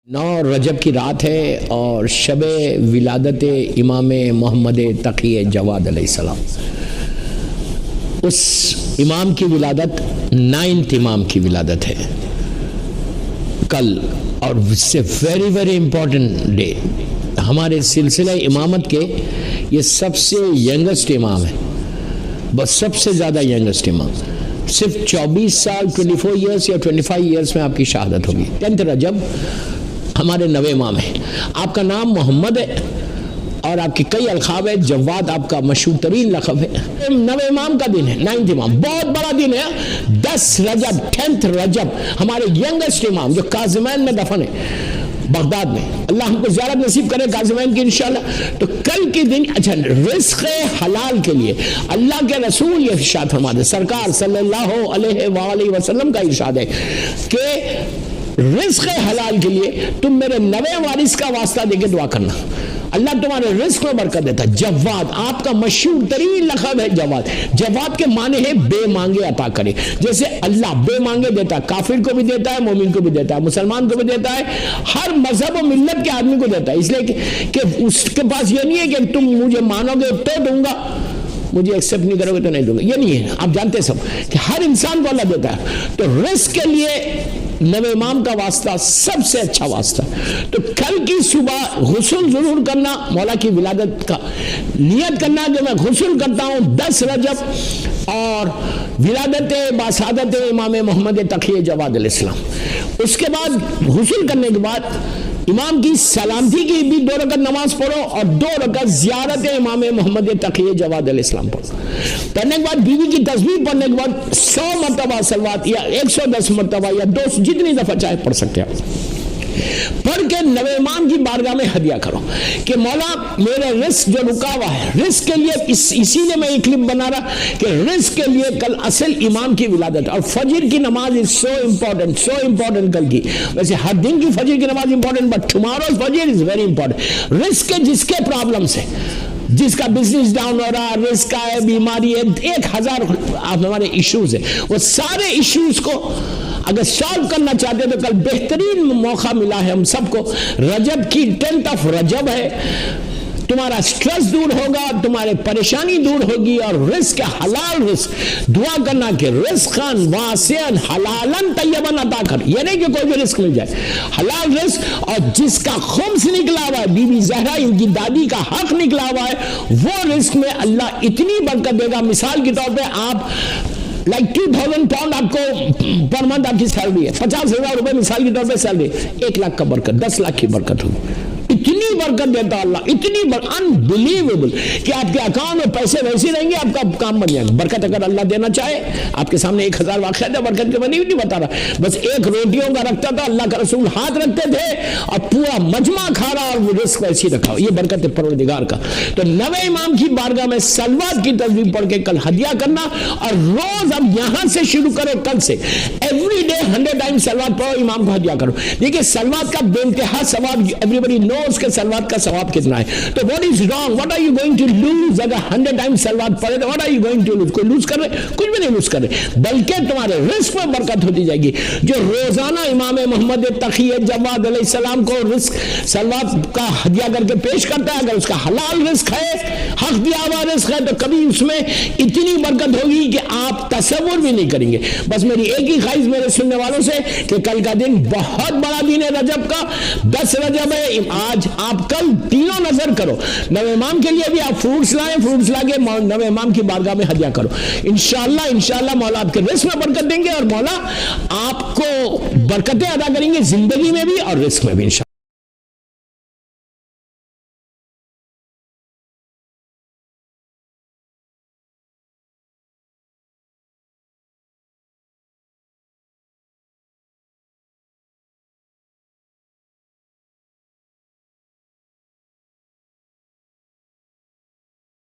9 रजब की रात है और शब विलादत इमाम मोहम्मद तकी जवाद अलैहिस्सलाम। उस इमाम की विलादत 9th इमाम की विलादत है कल, और इससे वेरी वेरी इम्पोर्टेंट डे। हमारे सिलसिला इमामत के ये सबसे यंगेस्ट इमाम है, बस सबसे ज़्यादा यंगेस्ट इमाम। सिर्फ 24 साल 24 ईयर्स या 25 ईयर्स में आपकी शहादत होगी। 10th रजब हमारे नवे इमाम है। आपका नाम मोहम्मद है और आपके कई अलखाब है। जवाद आपका मशहूर तरीन लक़ब है। नवे इमाम का दिन है, 9th इमाम, बहुत बड़ा दिन है। 10 रजब 10th रजब हमारे यंगेस्ट इमाम जो काज़िमैन में दफन है बगदाद में, अल्लाह हमको ज़ियारत नसीब करे काज़िमैन की इंशाल्लाह। तो कल के दिन अच्छा रिज़्क़ हलाल के लिए अल्लाह के रसूल ये इरशाद फरमाते, सरकार सल्लल्लाहु अलैहि वसल्लम का इरशाद है कि रिज़्क़ हलाल के लिए तुम मेरे नवे वारिस का वास्ता देके दुआ करना, अल्लाह तुम्हारे रिज़्क़ में बरकत देता है। जवाद आपका मशहूर तरीन लक़ब है जवाद। जवाद के माने हैं बे मांगे अता करे। जैसे अल्लाह बे मांगे देता है, काफिर को भी देता है, मोमिन को भी देता है, मुसलमान को भी देता है, हर मजहब और मिल्लत के आदमी को देता है। इसलिए कि उसके पास ये नहीं है कि तुम मुझे मानोगे तो दूंगा, मुझे एक्सेप्ट नहीं करोगे तो नहीं दूंगा, ये नहीं है। आप जानते सब कि हर इंसान को अल्लाह देता है। तो रिज़्क़ के लिए नवे इमाम का वास्ता सबसे अच्छा वास्ता। तो कल की सुबह गुस्ल जरूर करना, मौला की विलादत का नियत करना कि मैं गुस्ल करता हूँ 10 रजब और विलादत बासादत इमाम मोहम्मद तकी जवाद अलैहिस्सलाम। उसके बाद गुस्ल करने के बाद इमाम की सलामती की भी 2 रकत नमाज पढ़ो और 2 रकत ज़ियारत इमाम मोहम्मद तकी जवाद अलैहिस्सलाम पढ़ो। पढ़ने के बाद बीवी की तस्बीह पढ़ने के बाद 100 मरतबा सलवात या 110 मरतबा या 200 जितनी दफ़ा चाहे पढ़ सकते हैं। पढ़ के नवे इमाम की बारगाह में हदिया करो कि मौला मेरा रिज़्क़ जो रुका हुआ है, रिज़्क़ के लिए इसीलिए मैं एक क्लिप बना रहा कि रिज़्क़ के लिए कल असल इमाम की विलादत और फजर की नमाज इज सो इम्पोर्टेंट कल की। वैसे हर दिन की फजर की नमाज इंपॉर्टेंट, बट टुमारो फजर इज वेरी इंपॉर्टेंट। रिज़्क़ के जिसके प्रॉब्लम्स है, जिसका बिजनेस डाउन हो रहा है, रिस्क है, बीमारी है, 1000 हमारे इश्यूज है, वो सारे इश्यूज को अगर सॉल्व करना चाहते तो कल बेहतरीन मौका मिला है हम सबको। रजब की 10th रजब है, तुम्हारा स्ट्रेस दूर होगा, तुम्हारे परेशानी दूर होगी और रिस्क हलाल रिस्क दुआ करना कि रिस्कन वासियन हलालन तय्यबन अता कर। ये नहीं कि कोई भी रिस्क मिल जाए, हलाल रिस्क। और जिसका खुम्स निकला हुआ है, बीबी ज़हरा इनकी दादी का हक निकला हुआ है, वो रिस्क में अल्लाह इतनी बरकत देगा। मिसाल के तौर पे आप 2000 पाउंड आपको पर मंथ आपकी सैलरी है, 50,000 रुपए मिसाल के तौर पे सैलरी, 1 लाख का बरकत, 10 लाख की बरकत होगी। इतनी बरकत देता अल्लाह, इतनी अनबिलीवेबल कि आपके अकाउंट में पैसे वैसे रहेंगे, आपका काम बन जाएगा। बरकत अगर अल्लाह देना चाहे, आपके सामने 1000 वाक़या था बरकत के, बनी नहीं बता रहा, बस 1 रोटियों का रखता था, अल्लाह का रसूल हाथ रखते थे और पूरा मजमा खा रहा और वो रिस्क वैसे रखा। ये बरकत है परवरदिगार का। तो नवे इमाम की बारगाह में सलवात की तस्बीह पढ़ के कल हदिया करना, और रोज अब यहां से शुरू करो, कल से एवरी डे 100 टाइम सलवात पढ़ो, इमाम को हदिया करो। देखिए सलवात का बेइंतहा सवाब, एवरीबॉडी नोज के सलवात का सवाब कितना है। तो what is wrong, what are you going to lose? अगर 100 टाइम सलवात पढ़े तो what are you going to lose? कोई लूज कर रहे? कुछ भी नहीं लूज कर रहे, बल्कि तुम्हारे रिस्क में बरकत होती जाएगी। जो रोजाना इमाम मोहम्मद तकी जवाद अलैहिस्सलाम को रिस्क सलवात का हदिया करके पेश करता है, अगर उसका हलाल रिस्क है, हक दिया हुआ रिस्क है, तो कभी उसमें इतनी बरकत होगी कि आप तसव्वुर भी नहीं करेंगे। बस मेरी एक ही ख्वाहिश मेरे सुनने वालों से कि कल का दिन बहुत बड़ा दिन है रजब का, 10 रजब है। आज आप कल तीनों नजर करो, नवे इमाम के लिए भी आप फ्रूट्स लाएं, फ्रूट्स लाके नवे इमाम की बारगाह में हदिया करो। इंशाल्लाह मौला आपके रिस्क में बरकत देंगे और मौला आपको बरकतें अदा करेंगे जिंदगी में भी और रिस्क में भी इंशाल्लाह।